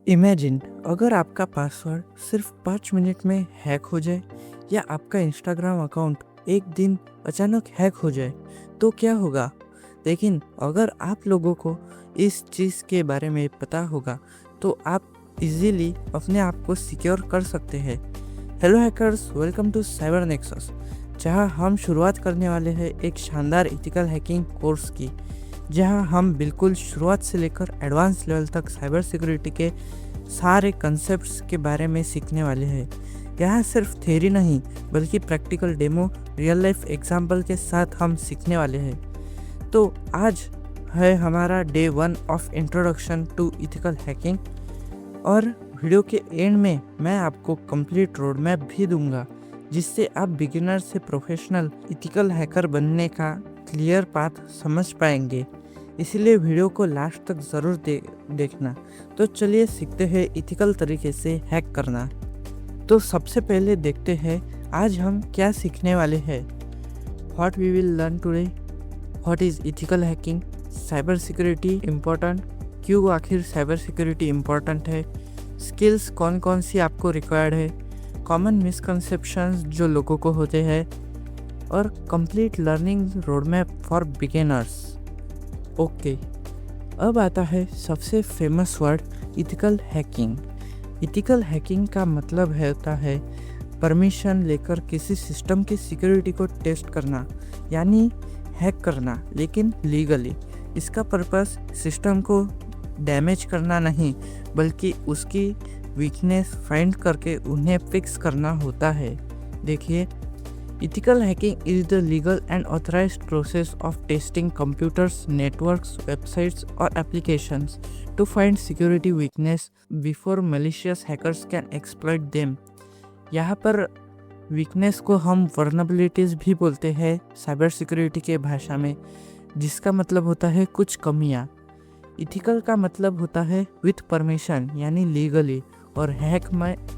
Imagine अगर आपका password सिर्फ 5 मिनट में हैक हो जाए या आपका इंस्टाग्राम अकाउंट एक दिन अचानक हैक हो जाए तो क्या होगा। लेकिन अगर आप लोगों को इस चीज़ के बारे में पता होगा तो आप इजीली अपने आप को सिक्योर कर सकते हैं। Hello hackers, welcome to Cyber Nexus, जहां हम शुरुआत करने वाले हैं एक शानदार इथिकल हैकिंग कोर्स की, जहां हम बिल्कुल शुरुआत से लेकर एडवांस लेवल तक साइबर सिक्योरिटी के सारे कंसेप्ट्स के बारे में सीखने वाले हैं। यहाँ सिर्फ थ्योरी नहीं बल्कि practical demo, real life example के साथ हम सीखने वाले हैं। तो आज है हमारा day 1 of introduction to ethical hacking, और वीडियो के एंड में मैं आपको कंप्लीट रोड मैप भी दूंगा जिससे आप बिगिनर से प्रोफेशनल इथिकल हैकर बनने का क्लियर पाथ समझ पाएंगे। इसलिए वीडियो को लास्ट तक ज़रूर देखना। तो चलिए सीखते हैं इथिकल तरीके से हैक करना। तो सबसे पहले देखते हैं आज हम क्या सीखने वाले हैं। What we will learn today, what is ethical hacking, cyber security important, क्यों आखिर साइबर सिक्योरिटी इम्पोर्टेंट है, स्किल्स कौन कौन सी आपको रिक्वायर्ड है, कॉमन मिसकंसेप्शंस जो लोगों को होते हैं, और complete learning road map for beginners. Okay, अब आता है सबसे famous word ethical hacking. Ethical hacking का मतलब होता है परमिशन लेकर किसी सिस्टम की सिक्योरिटी को टेस्ट करना, यानी हैक करना, लेकिन लीगली। इसका पर्पस सिस्टम को डैमेज करना नहीं बल्कि उसकी वीकनेस फाइंड करके उन्हें फिक्स करना होता है। देखिए, ethical hacking is the legal and authorized process of testing computers, networks, websites or applications to find security weakness before malicious hackers can exploit them। यहाँ पर वीकनेस को हम vulnerabilities भी बोलते हैं साइबर सिक्योरिटी के भाषा में, जिसका मतलब होता है कुछ कमियाँ। इथिकल का मतलब होता है विथ परमिशन यानी लीगली, और hack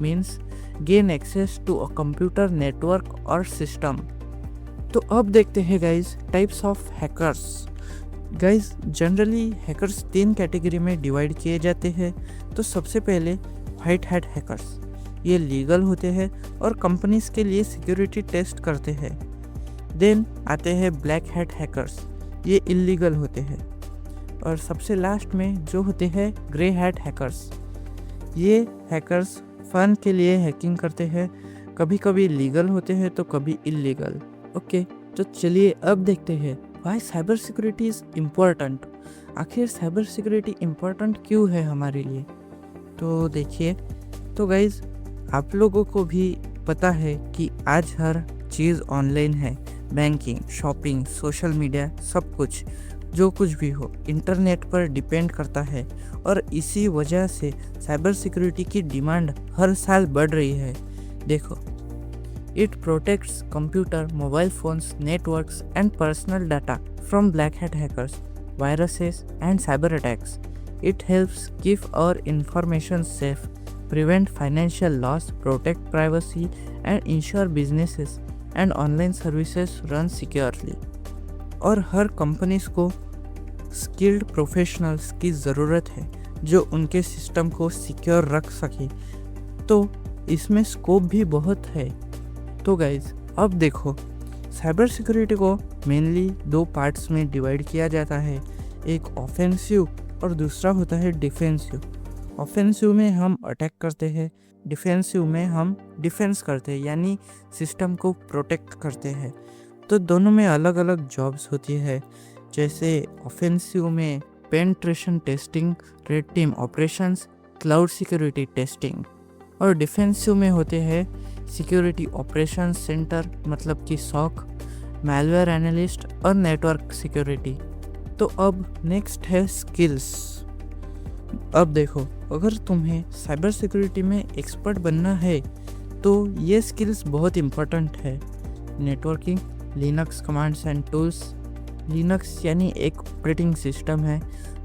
means gain access to a computer, network और सिस्टम। तो अब देखते हैं guys types of hackers. Guys generally hackers 3 category में डिवाइड किए जाते हैं। तो सबसे पहले वाइट हैट हैकर्स, ये लीगल होते हैं और कंपनीज के लिए सिक्योरिटी टेस्ट करते हैं। देन आते हैं ब्लैक हैट हैकर्स, ये इलीगल होते हैं। और सबसे लास्ट में जो होते हैं ग्रे हैट हैकर्स, ये हैकर्स फन के लिए हैकिंग करते हैं, कभी कभी लीगल होते हैं तो कभी इलीगल। ओके, तो चलिए अब देखते हैं why cyber security is important. आखिर साइबर सिक्योरिटी इम्पोर्टेंट क्यों है हमारे लिए। तो देखिए, तो गाइज आप लोगों को भी पता है कि आज हर चीज़ ऑनलाइन है। बैंकिंग, शॉपिंग, सोशल मीडिया, सब कुछ जो कुछ भी हो इंटरनेट पर डिपेंड करता है, और इसी वजह से साइबर सिक्योरिटी की डिमांड हर साल बढ़ रही है। देखो, it protects computer, mobile phones, networks and personal data from black hat hackers, viruses and cyber attacks. It helps keep our information safe, prevent financial loss, protect privacy and ensure businesses and online services run securely. और हर companies को skilled professionals की ज़रूरत है जो उनके system को secure रख सके। तो इसमें स्कोप भी बहुत है। तो गाइज अब देखो, साइबर सिक्योरिटी को मेनली 2 पार्ट्स में डिवाइड किया जाता है, एक ऑफेंसिव और दूसरा होता है डिफेंसिव। ऑफेंसिव में हम अटैक करते हैं, डिफेंसिव में हम डिफेंस करते हैं यानी सिस्टम को प्रोटेक्ट करते हैं। तो दोनों में अलग अलग जॉब्स होती है। जैसे ऑफेंसिव में penetration testing, red team operations, cloud security testing, और डिफेंसिव में होते हैं सिक्योरिटी ऑपरेशंस सेंटर मतलब कि सॉक, मैलवेयर एनालिस्ट और नेटवर्क सिक्योरिटी। तो अब नेक्स्ट है स्किल्स। अब देखो, अगर तुम्हें साइबर सिक्योरिटी में एक्सपर्ट बनना है तो ये स्किल्स बहुत इम्पोर्टेंट है। Networking, Linux commands and tools, Linux यानी एक ऑपरेटिंग सिस्टम है,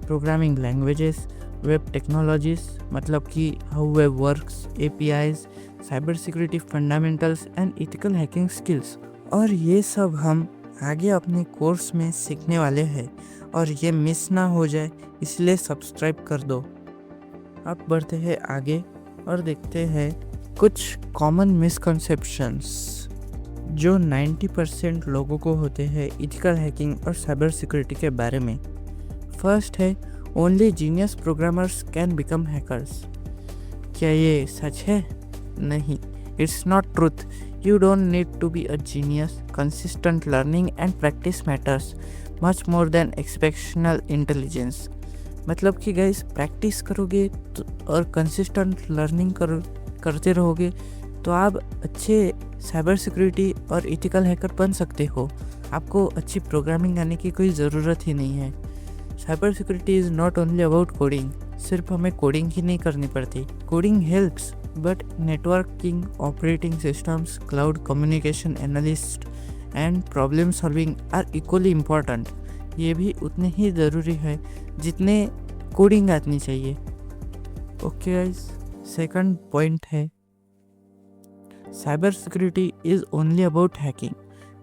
प्रोग्रामिंग लैंग्वेजेस, वेब टेक्नोलॉजीज मतलब कि how web works, APIs, cyber security fundamentals and ethical hacking skills. और ये सब हम आगे अपने कोर्स में सीखने वाले हैं, और ये मिस ना हो जाए इसलिए सब्सक्राइब कर दो। आप बढ़ते हैं आगे और देखते हैं कुछ कॉमन मिसकंसेप्शंस जो 90% लोगों को होते हैं इथिकल हैकिंग और साइबर सिक्योरिटी के बारे में। फर्स्ट है, only genius programmers can become hackers. क्या ये सच है? नहीं, it's not truth. You don't need to be a genius. Consistent learning and practice matters much more than exceptional intelligence. मतलब कि गाइस प्रैक्टिस करोगे तो और कंसिस्टेंट लर्निंग करते रहोगे तो आप अच्छे साइबर सिक्योरिटी और इथिकल हैकर बन सकते हो। आपको अच्छी प्रोग्रामिंग आने की कोई ज़रूरत ही नहीं है। Cyber security is not only about coding. सिर्फ हमें कोडिंग ही नहीं करनी पड़ती। Coding helps, but networking, operating systems, cloud communication analyst and problem solving are equally important. ये भी उतने ही ज़रूरी है जितने कोडिंग आनी चाहिए। ओके गाइस, सेकंड पॉइंट है cyber security is only about hacking.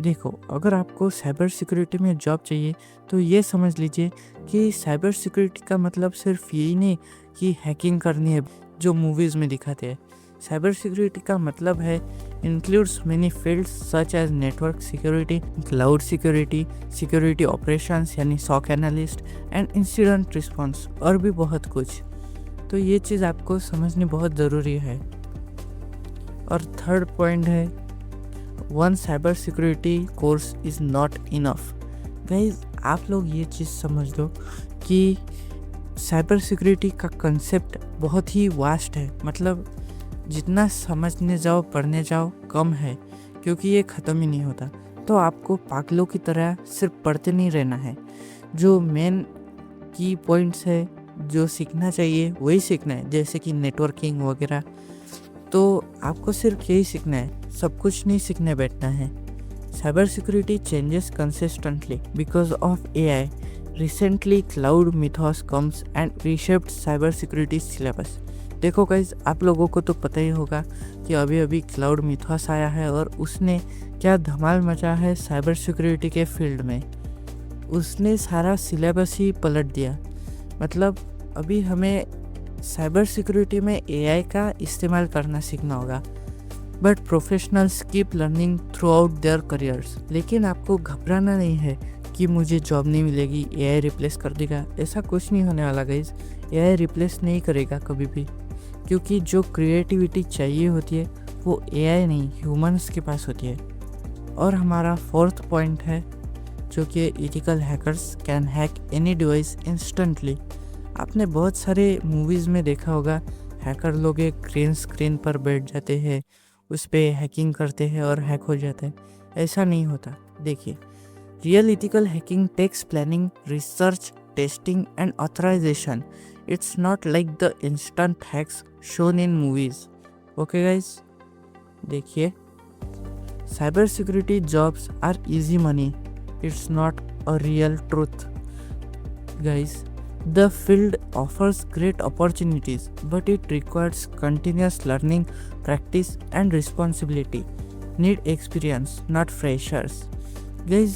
देखो, अगर आपको साइबर सिक्योरिटी में जॉब चाहिए तो ये समझ लीजिए कि साइबर सिक्योरिटी का मतलब सिर्फ यही नहीं कि हैकिंग करनी है जो मूवीज़ में दिखाते हैं। साइबर सिक्योरिटी का मतलब है includes many fields such as network security, cloud security, security operations यानी SOC analyst and incident response और भी बहुत कुछ। तो ये चीज़ आपको समझनी बहुत ज़रूरी है। और थर्ड पॉइंट है one cyber security course is not enough. Guys, आप लोग ये चीज़ समझ लो कि साइबर सिक्योरिटी का कंसेप्ट बहुत ही वास्ट है। मतलब जितना समझने जाओ पढ़ने जाओ कम है, क्योंकि ये ख़त्म ही नहीं होता। तो आपको पागलों की तरह सिर्फ पढ़ते नहीं रहना है। जो मेन की पॉइंट्स है जो सीखना चाहिए वही सीखना है, जैसे कि नेटवर्किंग वगैरह। तो आपको सिर्फ यही सीखना है, सब कुछ नहीं सीखने बैठना है। Cyber security changes consistently because of AI. Recently, Cloud Mythos comes and reshaped cyber security syllabus. देखो गाइज, आप लोगों को तो पता ही होगा कि अभी अभी क्लाउड मिथॉस आया है और उसने क्या धमाल मचा है साइबर सिक्योरिटी के फील्ड में। उसने सारा सिलेबस ही पलट दिया। मतलब अभी हमें साइबर सिक्योरिटी में AI का इस्तेमाल करना सीखना होगा। But professionals keep learning through out their careers. लेकिन आपको घबराना नहीं है कि मुझे जॉब नहीं मिलेगी, AI रिप्लेस कर देगा। ऐसा कुछ नहीं होने वाला गाइज। AI रिप्लेस नहीं करेगा कभी भी, क्योंकि जो क्रिएटिविटी चाहिए होती है वो AI नहीं ह्यूमंस के पास होती है। और हमारा फोर्थ पॉइंट है जो कि ethical hackers can hack any device instantly. आपने बहुत सारे मूवीज़ में देखा होगा, हैकर लोग एक ग्रीन स्क्रीन पर बैठ जाते हैं, उस पर हैकिंग करते हैं और हैक हो जाते हैं। ऐसा नहीं होता। देखिए, real ethical hacking takes planning, research, testing and authorization. It's not like the instant hacks shown in movies. Okay guys, देखिए, cyber security jobs are easy money. It's not a real truth guys. The field offers great opportunities, but it requires continuous learning, practice, and responsibility. Need experience, not freshers. Guys,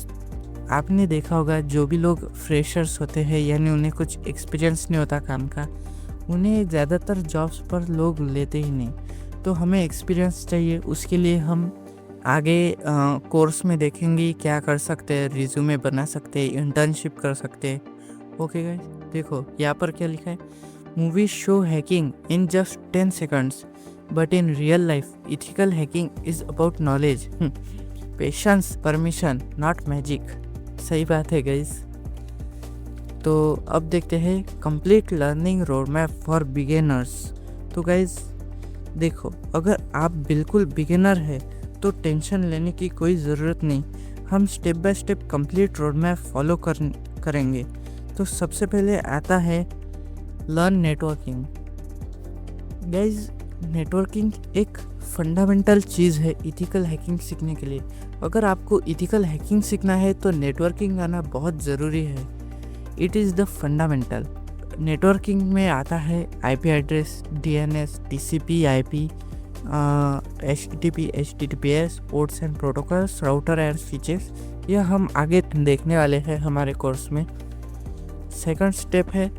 आपने देखा होगा जो भी लोग freshers होते हैं यानी उन्हें कुछ एक्सपीरियंस नहीं होता काम का, उन्हें ज़्यादातर जॉब्स पर लोग लेते ही नहीं। तो हमें एक्सपीरियंस चाहिए, उसके लिए हम आगे कोर्स में देखेंगे क्या कर सकते हैं, रिज्यूमे बना सकते हैं, इंटर्नशिप कर सकते हैं। ओके गाइस, देखो यहाँ पर क्या लिखा है, movie show hacking in just 10 seconds, but in real life ethical hacking is about knowledge, patience, permission, not magic. सही बात है गाइस। तो अब देखते हैं complete learning road map for beginners. तो गाइस देखो, अगर आप बिल्कुल बिगिनर है तो टेंशन लेने की कोई ज़रूरत नहीं। हम step by step complete road map follow करेंगे। तो सबसे पहले आता है लर्न नेटवर्किंग। गाइज, नेटवर्किंग एक फंडामेंटल चीज़ है इथिकल हैकिंग सीखने के लिए। अगर आपको इथिकल हैकिंग सीखना है तो नेटवर्किंग आना बहुत ज़रूरी है। It is the fundamental. Networking में आता है IP address, DNS, TCP, IP, HTTP, HTTPS, ports and protocols, router and switches. यह हम आगे देखने वाले हैं हमारे कोर्स में। सेकंड स्टेप है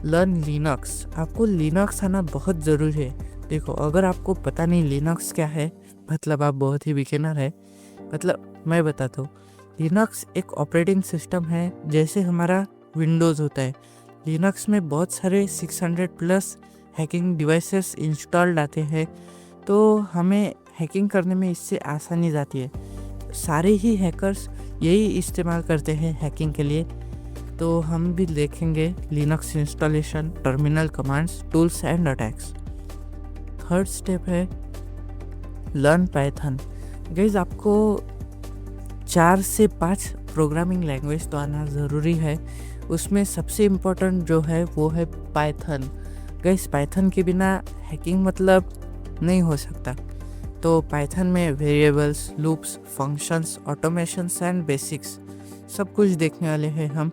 लर्न लिनक्स। आपको लिनक्स आना बहुत ज़रूरी है। देखो, अगर आपको पता नहीं लिनक्स क्या है, मतलब आप बहुत ही बिगिनर है। मतलब मैं बताता हूँ, लिनक्स एक ऑपरेटिंग सिस्टम है, जैसे हमारा विंडोज़ होता है। लिनक्स में बहुत सारे 600 प्लस हैकिंग डिवाइसेस इंस्टॉल्ड आते हैं, तो हमें हैकिंग करने में इससे आसानी जाती है। सारे ही हैकर्स यही इस्तेमाल करते हैं हैकिंग के लिए। तो हम भी देखेंगे Linux installation, terminal commands, tools and attacks. Third step है लर्न पाइथन। गाइस, आपको 4 से 5 प्रोग्रामिंग लैंग्वेज तो आना ज़रूरी है। उसमें सबसे इम्पोर्टेंट जो है वो है पाइथन। गाइस, पाइथन के बिना हैकिंग मतलब नहीं हो सकता। तो पाइथन में variables, loops, functions, automations and basics सब कुछ देखने वाले हैं हम।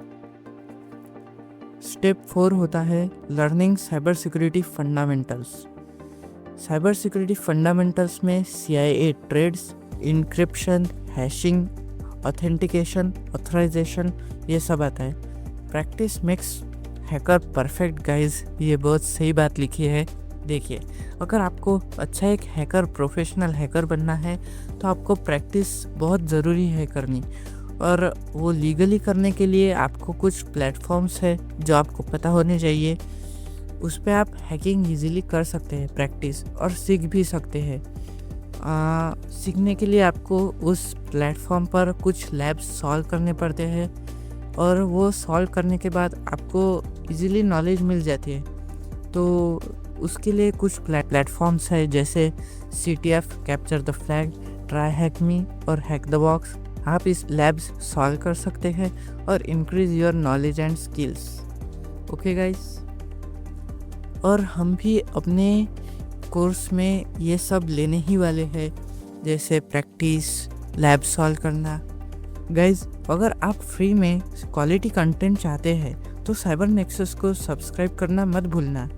स्टेप 4 होता है learning cyber security fundamentals. Cyber security fundamentals में CIA triads, encryption, hashing, authentication, authorization, ये सब आता है। Practice makes hacker perfect. Guys, ये बहुत सही बात लिखी है। देखिए, अगर आपको अच्छा एक हैकर, प्रोफेशनल हैकर बनना है, तो आपको प्रैक्टिस बहुत ज़रूरी है करनी। और वो लीगली करने के लिए आपको कुछ प्लेटफॉर्म्स है जो आपको पता होने चाहिए। उस पर आप हैकिंग इजीली कर सकते हैं, प्रैक्टिस, और सीख भी सकते हैं। सीखने के लिए आपको उस प्लेटफॉर्म पर कुछ लैब्स सॉल्व करने पड़ते हैं, और वो सॉल्व करने के बाद आपको इजीली नॉलेज मिल जाती है। तो उसके लिए कुछ प्लेटफॉर्म्स है, जैसे CTF, capture the flag, try hack me और हैक द बॉक्स। आप इस लैब्स सॉल्व कर सकते हैं और increase your knowledge and skills. Okay guys, और हम भी अपने कोर्स में ये सब लेने ही वाले हैं, जैसे प्रैक्टिस, लैब सॉल्व करना। गाइज, अगर आप फ्री में क्वालिटी कंटेंट चाहते हैं तो साइबर नेक्सस को सब्सक्राइब करना मत भूलना।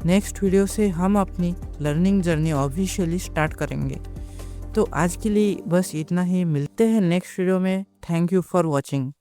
नेक्स्ट वीडियो से हम अपनी लर्निंग जर्नी ऑफिशियली स्टार्ट करेंगे। तो आज के लिए बस इतना ही। मिलते हैं नेक्स्ट वीडियो में। Thank you for watching.